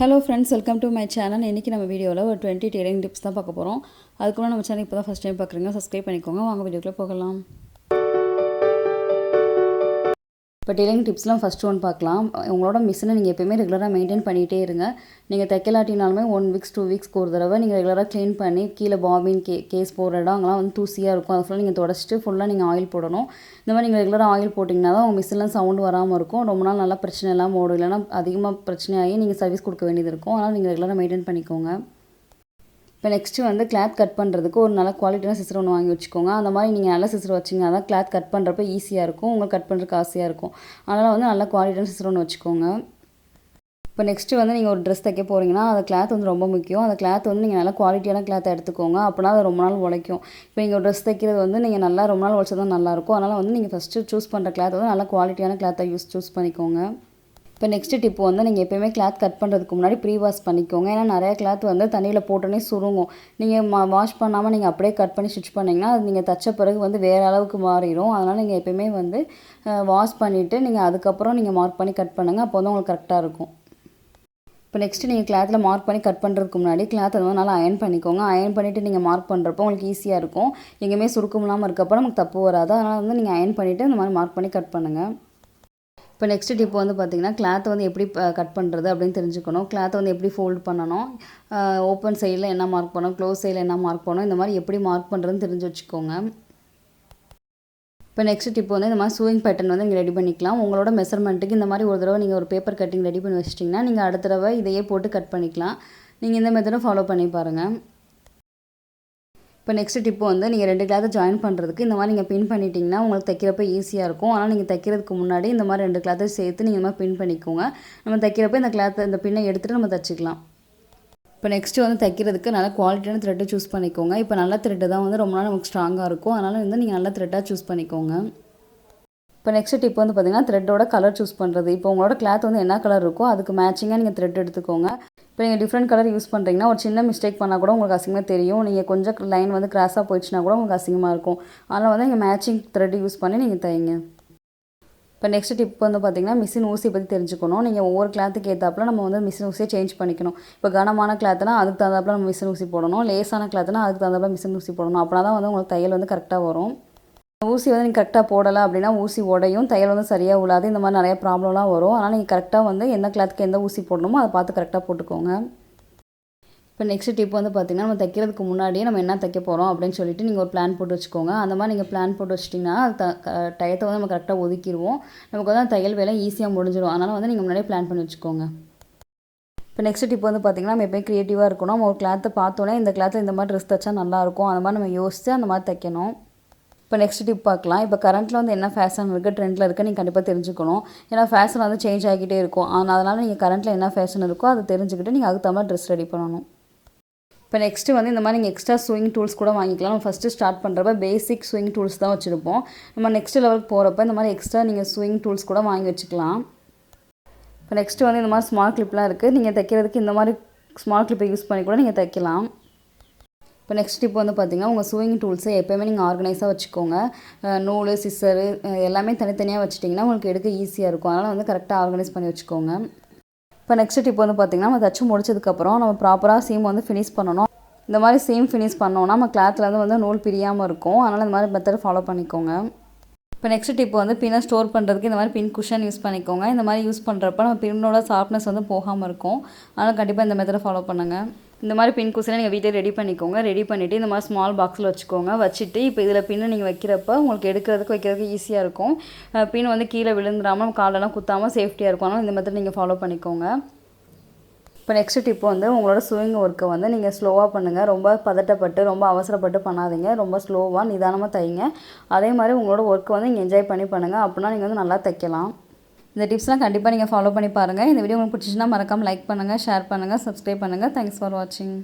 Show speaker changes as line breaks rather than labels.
Hello friends, welcome to my channel. இன்றைக்கி நம்ம வீடியோவில் ஒரு 20 டெய்லரிங் டிப்ஸ் தான் பார்க்க போகிறோம். அதுக்குள்ள நம்ம சேனல் இப்போ தான் ஃபஸ்ட் டைம் பார்க்குறீங்க, சப்ஸ்கிரைப் பண்ணிக்கோங்க. வாங்க வீடியோக்குள்ளே போகலாம். இப்போ டெய்லரிங் டிப்ஸ்லாம் ஃபஸ்ட் ஒன் பார்க்கலாம். உங்களோட மிஷினை நீங்கள் எப்போயுமே ரெகுலராக மெயின்டைன் பண்ணிகிட்டே இருங்க. நீங்கள் தைக்கலாட்டினாலுமே 1 வீக்ஸ் 2 வீக்ஸ்க்கு ஒரு தடவை நீங்கள் ரெகுலராக க்ளீன் பண்ணி கீழே பாபின் கேஸ் போடுற இடம் அங்கெல்லாம் வந்து தூசியாக இருக்கும். அது ஃபுல்லாக நீங்கள் தொடச்சிட்டு ஃபுல்லாக நீங்கள் ஆயில் போடணும். இந்த மாதிரி நீங்கள் ரெகுலராக ஆயில் போட்டிங்கன்னா தான் உங்கள் மிஷின்லாம் சவுண்டு வராமல் இருக்கும். ரொம்ப நாள் நல்லா பிரச்சனை இல்லாமல் ஓடும். இல்லைனா அதிகமாக பிரச்சனையாகி நீங்கள் சர்வீஸ் கொடுக்க வேண்டியது இருக்கும். அதனால் நீங்கள் ரெகுலராக மெயின்டைன் பண்ணிக்கோங்க. இப்போ நெக்ஸ்ட்டு வந்து கிளாத் கட் பண்ணுறதுக்கு ஒரு நல்ல குவாலிட்டியான சிசர் ஒன்று வாங்கி வச்சுக்கோங்க. அந்த மாதிரி நீங்கள் நல்ல சிசர் வச்சிங்கன்னா தான் கிளாத் கட் பண்ணுறப்ப ஈஸியாக இருக்கும், உங்களுக்கு கட் பண்ணுறதுக்கு ஆசையாக இருக்கும். அதனால் வந்து நல்ல குவாலிட்டியான சிசர் ஒன்று வச்சுக்கோங்க. இப்போ நெக்ஸ்ட்டு வந்து நீங்கள் ஒரு ட்ரெஸ் தைக்க போகிறீங்கன்னா அந்த கிளாத் வந்து ரொம்ப முக்கியம். அந்த கிளாத் வந்து நீங்கள் நல்ல குவாலிட்டியான கிளாத்தை எடுத்துக்கோங்க. அப்படின்னா அது ரொம்ப நாள் உழைக்கும். இப்போ நீங்கள் ஒரு ட்ரெஸ் தைக்கிறது வந்து நீங்கள் நல்லா ரொம்ப நாள் உழைச்சா தான் நல்லாயிருக்கும். அதனால் வந்து நீங்கள் ஃபஸ்ட்டு சூஸ் பண்ணுற கிளாத் வந்து நல்ல குவாலிட்டியான கிளாத்தை சூஸ் பண்ணிக்கோங்க. இப்போ நெக்ஸ்ட்டு டிப்பு வந்து நீங்கள் எப்போயுமே கிளாத் கட் பண்ணுறதுக்கு முன்னாடி ப்ரீ வாஷ் பண்ணிக்கோங்க. ஏன்னா நிறையா கிளாத் வந்து தண்ணியில் போட்டோன்னே சுருங்கும். நீங்கள் வாஷ் பண்ணாமல் நீங்கள் அப்படியே கட் பண்ணி ஸ்டிச் பண்ணிங்கன்னா அது நீங்கள் தைச்ச பிறகு வந்து வேறு அளவுக்கு மாறிடும். அதனால் நீங்கள் எப்போயுமே வந்து வாஷ் பண்ணிவிட்டு நீங்கள் அதுக்கப்புறம் நீங்கள் மார்க் பண்ணி கட் பண்ணுங்கள். அப்போ வந்து உங்களுக்கு கரெக்டாக இருக்கும். இப்போ நெக்ஸ்ட்டு நீங்கள் கிளாத்தில் மார்க் பண்ணி கட் பண்ணுறதுக்கு முன்னாடி கிளாத்தை வந்து நல்லா அயர்ன் பண்ணிக்கோங்க. அயர்ன் பண்ணிவிட்டு நீங்கள் மார்க் பண்ணுறப்போ உங்களுக்கு ஈஸியாக இருக்கும். எங்கேயுமே சுருக்கம் இல்லாமல் இருக்கப்போ நமக்கு தப்பு வராது. அதனால் வந்து நீங்கள் அயர்ன் பண்ணிவிட்டு இந்த மாதிரி மார்க் பண்ணி கட் பண்ணுங்கள். இப்போ நெக்ஸ்ட் டிப் வந்து பார்த்திங்கன்னா கிளாத்தை வந்து எப்படி கட் பண்ணுறது அப்படின்னு தெரிஞ்சுக்கணும். கிளாத்தை வந்து எப்படி ஃபோல்ட் பண்ணணும், ஓப்பன் சைடில் என்ன மார்க் பண்ணணும், க்ளோஸ் சைடில் என்ன மார்க் பண்ணணும், இந்த மாதிரி எப்படி மார்க் பண்ணுறதுன்னு தெரிஞ்சு வச்சுக்கோங்க. இப்போ நெக்ஸ்ட் டிப் வந்து இந்த மாதிரி சூயிங் பேட்டர்ன் வந்து நீங்கள் ரெடி பண்ணிக்கலாம். உங்களோட மெஷர்மெண்ட்டுக்கு இந்த மாதிரி ஒரு தடவை நீங்கள் ஒரு பேப்பர் கட்டிங் ரெடி பண்ணி வச்சிட்டிங்கன்னா நீங்கள் அடுத்த தடவை இதையே போட்டு கட் பண்ணிக்கலாம். நீங்கள் இந்த மெத்தடை ஃபாலோ பண்ணி பாருங்கள். இப்போ நெக்ஸ்ட் டிப்பு வந்து நீங்கள் 2 கிளாத்தை ஜாயின் பண்ணுறதுக்கு இந்த மாதிரி நீங்கள் பின் பண்ணிட்டீங்கன்னா உங்களுக்கு தைக்கிறப்ப ஈஸியாக இருக்கும். ஆனால் நீங்கள் தைக்கிறதுக்கு முன்னாடி இந்த மாதிரி 2 கிளாத்தை சேர்த்து நீங்கள் இந்த மாதிரி பின் பண்ணிக்கோங்க. நம்ம தைக்கிறப்ப இந்த பின்னை எடுத்துகிட்டு நம்ம தைச்சிக்கலாம். இப்போ நெக்ஸ்ட்டு வந்து தைக்கிறதுக்கு நல்ல குவாலிட்டியான த்ரெட்டு சூஸ் பண்ணிக்கோங்க. இப்போ நல்ல த்ரெட்டு தான் வந்து ரொம்ப நாள் நமக்கு ஸ்ட்ராங்காக இருக்கும். அதனால் வந்து நீங்கள் நல்ல த்ரெட்டாக சூஸ் பண்ணிக்கோங்க. இப்போ நெக்ஸ்ட் டிப் வந்து பார்த்திங்கன்னா த்ரெட்டோட கலர் சூஸ் பண்ணுறது. இப்போ உங்களோட கிளாத் வந்து என்ன கலர் இருக்கோ அதுக்கு மேட்சிங்காக நீங்கள் த்ரெட் எடுத்துக்கோங்க. இப்போ நீங்கள் டிஃப்ரெண்ட் கலர் யூஸ் பண்ணுறீங்கன்னா ஒரு சின்ன மிஸ்டேக் பண்ணால் கூட உங்களுக்கு அசிங்கமாக தெரியும். நீங்கள் கொஞ்சம் லைன் வந்து கிராஸாக போயிடுச்சுன்னா கூட உங்களுக்கு அசிங்கமாக இருக்கும். அதனால் வந்து நீங்கள் மேட்சிங் த்ரெட் யூஸ் பண்ணி நீங்கள் தைங்க. இப்போ நெக்ஸ்ட் டிப் வந்து பார்த்திங்கன்னா மிஷின் ஊசி பற்றி தெரிஞ்சுக்கணும். நீங்கள் ஒவ்வொரு கிளாத்துக்கு ஏற்றாப்புல நம்ம வந்து மிஷின் ஊசியை சேஞ்ச் பண்ணிக்கணும். இப்போ கனமான கிளாத்னா அதுக்கு தகுந்தாப்புல நம்ம மிஷின் ஊசி போடணும். லேசான கிளாத்னா அதுக்கு தகுந்தாப்புல மிஷின் ஊசி போடணும். அப்படின்னா தான் வந்து உங்களுக்கு தையல் வந்து கரெக்டாக வரும். ஊசி வந்து நீங்கள் கரெக்டாக போடலை அப்படின்னா ஊசி உடையும், தையல் வந்து சரியாக விழாது. இந்த மாதிரி நிறைய ப்ராப்ளம்லாம் வரும். அதனால் நீங்கள் கரெக்டாக வந்து எந்த கிளாத்துக்கு எந்த ஊசி போடணுமோ அதை பார்த்து கரெக்டாக போட்டுக்கோங்க. இப்போ நெக்ஸ்ட் டிப் வந்து பார்த்திங்கன்னா நம்ம தைக்கிறதுக்கு முன்னாடியே நம்ம என்ன தைக்க போகிறோம் அப்படின்னு சொல்லிட்டு நீங்கள் ஒரு பிளான் போட்டு வச்சுக்கோங்க. அந்த மாதிரி நீங்கள் பிளான் போட்டு வச்சிட்டிங்கன்னா டயத்தை வந்து நம்ம கரெக்டாக ஒதுக்கிடுவோம். நமக்கு வந்து தையல் வேலை ஈஸியாக முடிஞ்சிடும். அதனால் வந்து நீங்கள் முன்னாடியே பிளான் பண்ணி வச்சுக்கோங்க. இப்போ நெக்ஸ்ட் டிப் வந்து பார்த்திங்கன்னா நம்ம எப்போயும் க்ரியேட்டிவாக இருக்கணும். நம்ம ஒரு கிளாத்தை பார்த்தோன்னே இந்த கிளாத்தில் இந்த மாதிரி ட்ரெஸ் தைச்சா நல்லாயிருக்கும், அந்த மாதிரி நம்ம யோசித்து அந்த மாதிரி தைக்கணும். இப்போ நெக்ஸ்ட் டிப் பார்க்கலாம். இப்போ கரண்ட்டில் வந்து என்ன ஃபேஷன் இருக்குது, ட்ரெண்டில் இருக்குது நீங்கள் கண்டிப்பாக தெரிஞ்சுக்கணும். ஏன்னா ஃபேஷன் வந்து சேஞ்ச் ஆகிக்கிட்டே இருக்கும். அதனால் நீங்கள் கரண்ட்டில் என்ன ஃபேஷன் இருக்கோ அதை தெரிஞ்சுக்கிட்டு நீங்கள் அதுக்கு தகுந்த ட்ரெஸ் ரெடி பண்ணணும். இப்போ நெக்ஸ்ட்டு வந்து இந்த மாதிரி நீங்கள் எக்ஸ்ட்ரா ஸ்விங் டூல்ஸ் கூட வாங்கிக்கலாம். நம்ம ஃபஸ்ட்டு ஸ்டார்ட் பண்ணுறப்ப பேசிக் ஸ்விங் டூல்ஸ் தான் வச்சுருப்போம். நம்ம நெக்ஸ்ட் லெவலுக்கு போகிறப்ப இந்த மாதிரி எக்ஸ்ட்ரா நீங்கள் ஸ்விங் டூல்ஸ் கூட வாங்கி வச்சுக்கலாம். இப்போ நெக்ஸ்ட்டு வந்து இந்த மாதிரி ஸ்மால் கிளிப்லாம் இருக்குது. நீங்கள் தைக்கிறதுக்கு இந்த மாதிரி ஸ்மால் கிளிப்பை யூஸ் பண்ணி கூட நீங்கள் தைக்கலாம். இப்போ நெக்ஸ்ட் டிப் வந்து பார்த்திங்கன்னா உங்கள் சூயிங் டூல்ஸை எப்போயுமே நீங்கள் ஆர்கனைஸாக வச்சுக்கோங்க. நூல், சிசரு எல்லாமே தனித்தனியாக வச்சுட்டிங்கன்னா உங்களுக்கு எடுக்க ஈஸியாக இருக்கும். அதனால் வந்து கரெக்டாக ஆர்கனைஸ் பண்ணி வச்சுக்கோங்க. இப்போ நெக்ஸ்ட் டிப் வந்து பார்த்திங்கன்னா நம்ம தச்சு முடிச்சதுக்கப்புறம் நம்ம ப்ராப்பராக சீம் வந்து ஃபினிஷ் பண்ணணும். இந்த மாதிரி சீம் ஃபினிஷ் பண்ணோன்னா நம்ம கிளாத்தில் வந்து நூல் பிரியாமல் இருக்கும். அதனால் இந்த மாதிரி மெத்தட் ஃபாலோ பண்ணிக்கோங்க. இப்போ நெக்ஸ்ட் டிப் வந்து பின்னை ஸ்டோர் பண்ணுறதுக்கு இந்த மாதிரி பின் குஷன் யூஸ் பண்ணிக்கோங்க. இந்த மாதிரி யூஸ் பண்ணுறப்ப நம்ம பின்னோட ஷார்ப்னஸ் வந்து போகாமல் இருக்கும். அதனால் கண்டிப்பாக இந்த மெத்தடை ஃபாலோ பண்ணுங்கள். இந்த மாதிரி பின் குஷனை நீங்கள் வீட்டில் ரெடி பண்ணிக்கோங்க. ரெடி பண்ணிவிட்டு இந்த மாதிரி ஸ்மால் பாக்ஸில் வச்சுக்கோங்க. வச்சுட்டு இப்போ இதில் பின்னு நீங்கள் வைக்கிறப்ப உங்களுக்கு வைக்கிறதுக்கு ஈஸியாக இருக்கும். பின் வந்து கீழே விழுந்துடாமல் காலெல்லாம் குத்தாமல் சேஃப்டியாக இருக்கும். ஆனால் இந்த மெத்தட் நீங்கள் ஃபாலோ பண்ணிக்கோங்க. இப்போ நெக்ஸ்ட் டிப் வந்து உங்களோட சூயிங் ஒர்க்கை வந்து நீங்கள் ஸ்லோவாக பண்ணுங்கள். ரொம்ப பதட்டப்பட்டு ரொம்ப அவசரப்பட்டு பண்ணாதீங்க. ரொம்ப ஸ்லோவாக நிதானமாக தைங்க. அதே மாதிரி உங்களோட ஒர்க்கை வந்து நீங்கள் என்ஜாய் பண்ணி பண்ணுங்கள். அப்படின்னா நீங்கள் வந்து நல்லா தைக்கலாம். இந்த டிப்ஸ்லாம் கண்டிப்பாக நீங்கள் ஃபாலோ பண்ணி பாருங்கள். இந்த வீடியோ உங்களுக்கு பிடிச்சிச்சுன்னா மறக்காமல் லைக் பண்ணுங்கள், ஷேர் பண்ணுங்கள், சப்ஸ்கிரைப் பண்ணுங்கள். தேங்க்ஸ் ஃபார் வாட்சிங்.